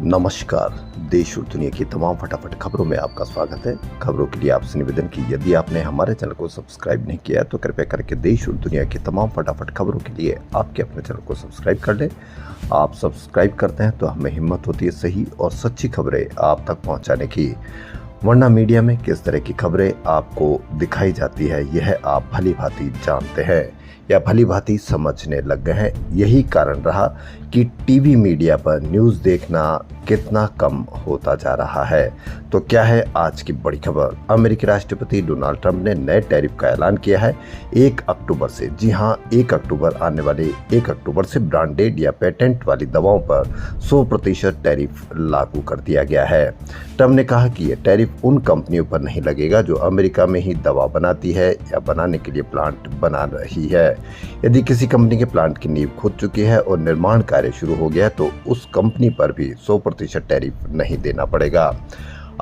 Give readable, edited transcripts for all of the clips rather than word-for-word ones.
नमस्कार। देश और दुनिया की तमाम फटाफट खबरों में आपका स्वागत है। खबरों के लिए आपसे निवेदन की यदि आपने हमारे चैनल को सब्सक्राइब नहीं किया तो कृपया करके देश और दुनिया की तमाम फटाफट खबरों के लिए आपके अपने चैनल को सब्सक्राइब कर लें। आप सब्सक्राइब करते हैं तो हमें हिम्मत होती है सही और सच्ची खबरें आप तक पहुँचाने की, वरना मीडिया में किस तरह की खबरें आपको दिखाई जाती है यह आप भली भांति जानते हैं या भली भांति समझने लग गए हैं। यही कारण रहा कि टीवी मीडिया पर न्यूज़ देखना कितना कम होता जा रहा है। तो क्या है आज की बड़ी खबर? अमेरिकी राष्ट्रपति डोनाल्ड ट्रंप ने नए टैरिफ का ऐलान किया है 1 अक्टूबर से। जी हां, 1 अक्टूबर आने वाले 1 अक्टूबर से ब्रांडेड या पेटेंट वाली दवाओं पर 100% टैरिफ लागू कर दिया गया है। ट्रंप ने कहा कि यह टैरिफ उन कंपनियों पर नहीं लगेगा जो अमेरिका में ही दवा बनाती है या बनाने के लिए प्लांट बना रही है। यदि किसी कंपनी के प्लांट की नींव खुद चुकी है और निर्माण कार्य शुरू हो गया है तो उस कंपनी पर भी 100% टैरिफ नहीं देना पड़ेगा।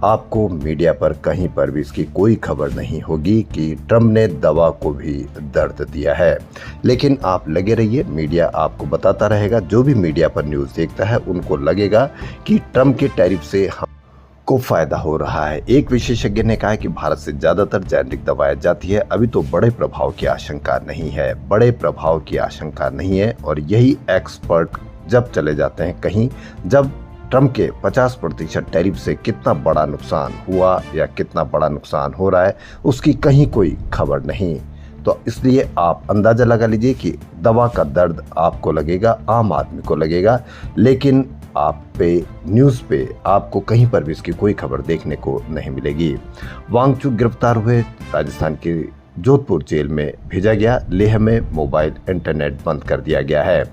आपको मीडिया पर कहीं पर भी इसकी कोई खबर नहीं होगी कि ट्रंप ने दवा को भी दर्द दिया है, लेकिन आप लगे रहिए, मीडिया आपको बताता रहेगा। जो भी मीडिया पर न्यूज़ देखता है उनको लगेगा कि ट्रंप के टैरिफ से को फायदा हो रहा है। एक विशेषज्ञ ने कहा कि भारत से ज्यादातर जेनेरिक दवाएं जाती है, अभी तो बड़े प्रभाव की आशंका नहीं है। बड़े प्रभाव की आशंका नहीं है और यही एक्सपर्ट जब चले जाते हैं कहीं, जब ट्रंप के 50% टैरिफ से कितना बड़ा नुकसान हुआ या कितना बड़ा नुकसान हो रहा है उसकी कहीं कोई खबर नहीं। तो इसलिए आप अंदाजा लगा लीजिए कि दवा का दर्द आपको लगेगा, आम आदमी को लगेगा, लेकिन आप पे न्यूज़ पे आपको कहीं पर भी इसकी कोई खबर देखने को नहीं मिलेगी। वांगचुक गिरफ्तार हुए, राजस्थान के जोधपुर जेल में भेजा गया। लेह में मोबाइल इंटरनेट बंद कर दिया गया है।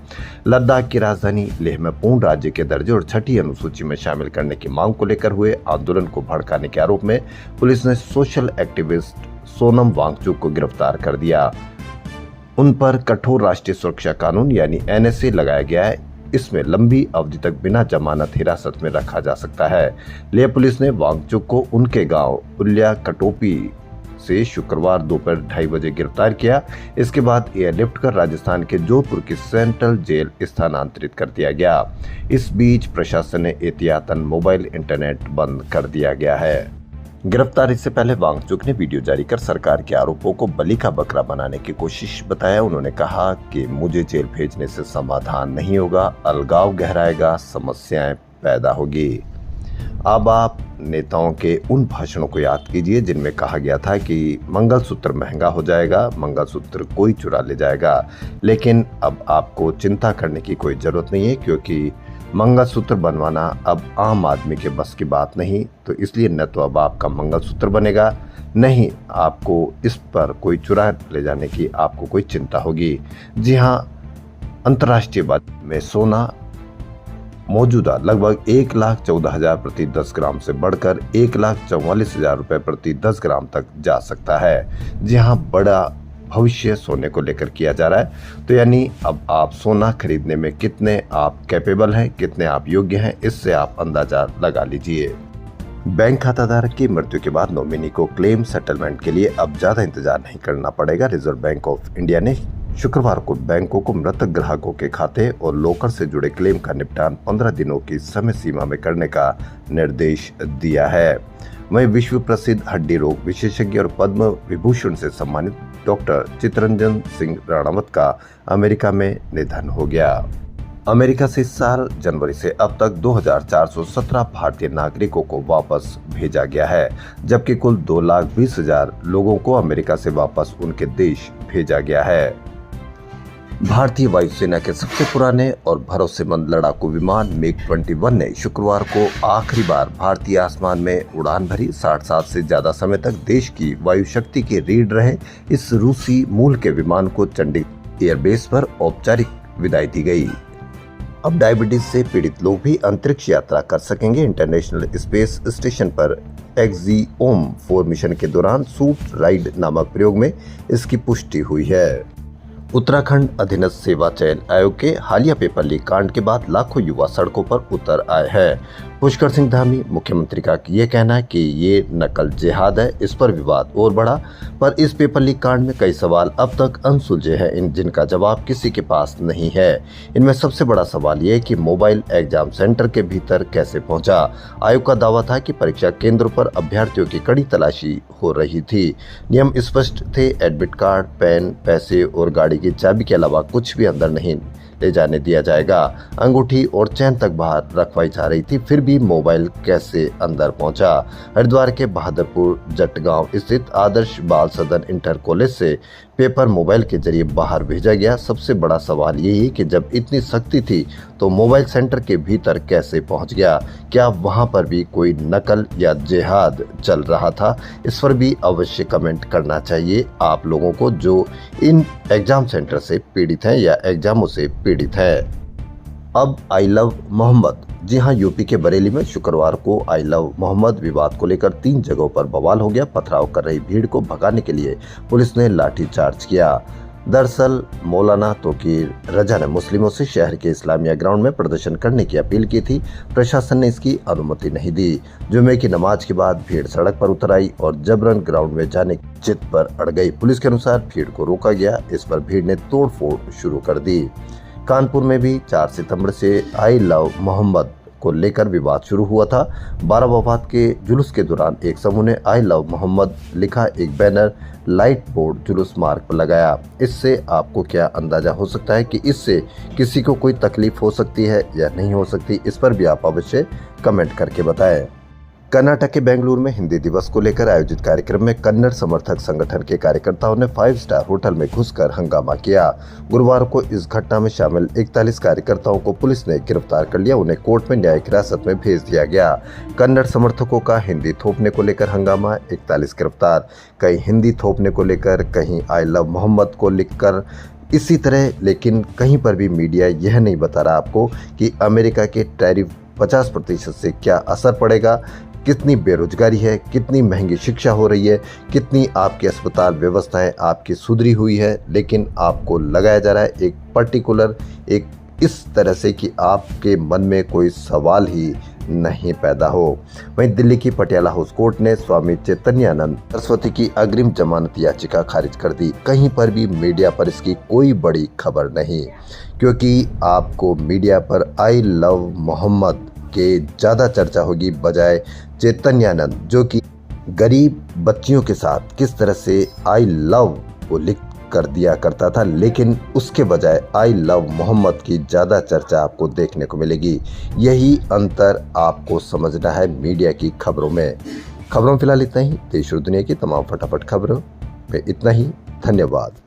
लद्दाख की राजधानी लेह में पूर्ण राज्य के दर्जे और 6ठी अनुसूची में शामिल करने की मांग को लेकर हुए आंदोलन को भड़काने के आरोप में पुलिस ने सोशल एक्टिविस्ट सोनम वांगचुक को गिरफ्तार कर दिया। उन पर कठोर राष्ट्रीय सुरक्षा कानून यानी NSA लगाया गया है। इसमें लंबी अवधि तक बिना जमानत हिरासत में रखा जा सकता है। लेह पुलिस ने वांगचुक को उनके गांव उल्या कटोपी से शुक्रवार दोपहर 2:30 बजे गिरफ्तार किया। इसके बाद एयरलिफ्ट कर राजस्थान के जोधपुर की सेंट्रल जेल स्थानांतरित कर दिया गया। इस बीच प्रशासन ने एहतियातन मोबाइल इंटरनेट बंद कर दिया गया है। गिरफ्तारी से पहले वांगचुक ने वीडियो जारी कर सरकार के आरोपों को बलि का बकरा बनाने की कोशिश बताया। उन्होंने कहा कि मुझे जेल भेजने से समाधान नहीं होगा, अलगाव गहराएगा, समस्याएं पैदा होगी। अब आप नेताओं के उन भाषणों को याद कीजिए जिनमें कहा गया था कि मंगलसूत्र महंगा हो जाएगा, मंगलसूत्र कोई चुरा ले जाएगा। लेकिन अब आपको चिंता करने की कोई जरूरत नहीं है, क्योंकि मंगलसूत्र बनवाना अब आम आदमी के बस की बात नहीं। तो इसलिए न तो अब आपका मंगलसूत्र बनेगा, नहीं आपको इस पर कोई चुरा ले जाने की आपको कोई चिंता होगी। जी हाँ, अंतर्राष्ट्रीय बाजार में सोना मौजूदा लगभग 1,14,000 प्रति 10 ग्राम से बढ़कर 1,44,000 रुपये प्रति 10 ग्राम तक जा सकता है। जी हाँ, बड़ा भविष्य सोने को लेकर किया जा रहा है। तो यानी अब आप सोना खरीदने में कितने आप कैपेबल हैं, कितने आप योग्य हैं, इससे आप अंदाजा लगा लीजिए। बैंक खाताधारक की मृत्यु के बाद नॉमिनी को क्लेम सेटलमेंट के लिए अब ज्यादा इंतजार नहीं करना पड़ेगा। रिजर्व बैंक ऑफ इंडिया ने शुक्रवार को बैंकों को मृतक ग्राहकों के खाते और लॉकर से जुड़े क्लेम का निपटान 15 दिनों की समय सीमा में करने का निर्देश दिया है। वहीं विश्व प्रसिद्ध हड्डी रोग विशेषज्ञ और पद्म विभूषण से सम्मानित डॉक्टर चित्तरंजन सिंह राणावत का अमेरिका में निधन हो गया। अमेरिका से इस साल जनवरी से अब तक 2,417 भारतीय नागरिकों को वापस भेजा गया है, जबकि कुल 2,20,000 लोगों को अमेरिका से वापस उनके देश भेजा गया है। भारतीय वायुसेना के सबसे पुराने और भरोसेमंद लड़ाकू विमान MiG-21 ने शुक्रवार को आखिरी बार भारतीय आसमान में उड़ान भरी। 60 साल से ज्यादा समय तक देश की वायु शक्ति के रीढ़ रहे इस रूसी मूल के विमान को चंडीगढ़ एयरबेस पर औपचारिक विदाई दी गई। अब डायबिटीज से पीड़ित लोग भी अंतरिक्ष यात्रा कर सकेंगे। इंटरनेशनल स्पेस स्टेशन पर एक्सिओम 4 मिशन के दौरान सूट राइड नामक प्रयोग में इसकी पुष्टि हुई है। उत्तराखंड अधीनस्थ सेवा चयन आयोग के हालिया पेपर लीक कांड के बाद लाखों युवा सड़कों पर उतर आए हैं। पुष्कर सिंह धामी मुख्यमंत्री का ये कहना है कि ये नकल जिहाद है। इस पर विवाद और बढ़ा, पर इस पेपर लीक कांड में कई सवाल अब तक अनसुलझे हैं, जिनका जवाब किसी के पास नहीं है। इनमें सबसे बड़ा सवाल ये कि मोबाइल एग्जाम सेंटर के भीतर कैसे पहुंचा। आयोग का दावा था कि परीक्षा केंद्रों पर अभ्यर्थियों की कड़ी तलाशी हो रही थी। नियम स्पष्ट थे, एडमिट कार्ड, पेन, पैसे और गाड़ी की चाबी के अलावा कुछ भी अंदर नहीं ले जाने दिया जाएगा। अंगूठी और चैन तक बाहर रखवाई जा रही थी, फिर भी मोबाइल कैसे अंदर पहुंचा। हरिद्वार के बहादुरपुर जटगांव स्थित आदर्श बाल सदन इंटर कॉलेज से पेपर मोबाइल के जरिए बाहर भेजा गया। सबसे बड़ा सवाल यही है कि जब इतनी सख्ती थी तो मोबाइल सेंटर के भीतर कैसे पहुंच गया। क्या वहां पर भी कोई नकल या जिहाद चल रहा था? इस पर भी अवश्य कमेंट करना चाहिए आप लोगों को, जो इन एग्जाम सेंटर से पीड़ित हैं या एग्जामों से पीड़ित हैं। अब आई लव मोहम्मद। जी हां, यूपी के बरेली में शुक्रवार को आई लव मोहम्मद विवाद को लेकर 3 जगहों पर बवाल हो गया। पथराव कर रही भीड़ को भगाने के लिए पुलिस ने लाठीचार्ज किया। दरअसल मौलाना तोकीर रजा ने मुस्लिमों से शहर के इस्लामिया ग्राउंड में प्रदर्शन करने की अपील की थी। प्रशासन ने इसकी अनुमति नहीं दी। जुमे की नमाज के बाद भीड़ सड़क पर उतर आई और जबरन ग्राउंड में जाने की जिद पर अड़ गई। पुलिस के अनुसार भीड़ को रोका गया। इस पर भीड़ ने तोड़फोड़ शुरू कर दी। कानपुर में भी 4 सितंबर से आई लव मोहम्मद को लेकर विवाद शुरू हुआ था। बाराबाद के जुलूस के दौरान एक समूह ने आई लव मोहम्मद लिखा एक बैनर लाइट बोर्ड जुलूस मार्ग पर लगाया। इससे आपको क्या अंदाजा हो सकता है कि इससे किसी को कोई तकलीफ हो सकती है या नहीं हो सकती? इस पर भी आप अवश्य कमेंट करके बताएं। कर्नाटक के बेंगलुरु में हिंदी दिवस को लेकर आयोजित कार्यक्रम में कन्नड़ समर्थक संगठन के कार्यकर्ताओं ने 5 स्टार होटल में घुसकर हंगामा किया। गुरुवार को इस घटना में शामिल 41 कार्यकर्ताओं को पुलिस ने गिरफ्तार कर लिया। उन्हें कोर्ट में न्यायिक हिरासत में भेज दिया गया। कन्नड़ समर्थकों का हिंदी थोपने को लेकर हंगामा, 41 गिरफ्तार। कहीं हिंदी थोपने को लेकर, कहीं आई लव मोहम्मद को लिखकर इसी तरह। लेकिन कहीं पर भी मीडिया यह नहीं बता रहा आपको कि अमेरिका के टैरिफ 50% से क्या असर पड़ेगा, कितनी बेरोजगारी है, कितनी महंगी शिक्षा हो रही है, कितनी आपकी अस्पताल व्यवस्थाएं आपकी सुधरी हुई है। लेकिन आपको लगाया जा रहा है एक पर्टिकुलर, एक इस तरह से कि आपके मन में कोई सवाल ही नहीं पैदा हो। वहीं दिल्ली की पटियाला हाउस कोर्ट ने स्वामी चैतन्यानंद सरस्वती की अग्रिम जमानत याचिका खारिज कर दी। कहीं पर भी मीडिया पर इसकी कोई बड़ी खबर नहीं, क्योंकि आपको मीडिया पर आई लव मोहम्मद के ज़्यादा चर्चा होगी बजाय चैतन्यानंद, जो कि गरीब बच्चियों के साथ किस तरह से आई लव को लिख कर दिया करता था। लेकिन उसके बजाय आई लव मोहम्मद की ज़्यादा चर्चा आपको देखने को मिलेगी। यही अंतर आपको समझना है मीडिया की खबरों में। खबरों फिलहाल इतना ही। देश और दुनिया की तमाम फटाफट खबरों में इतना ही। धन्यवाद।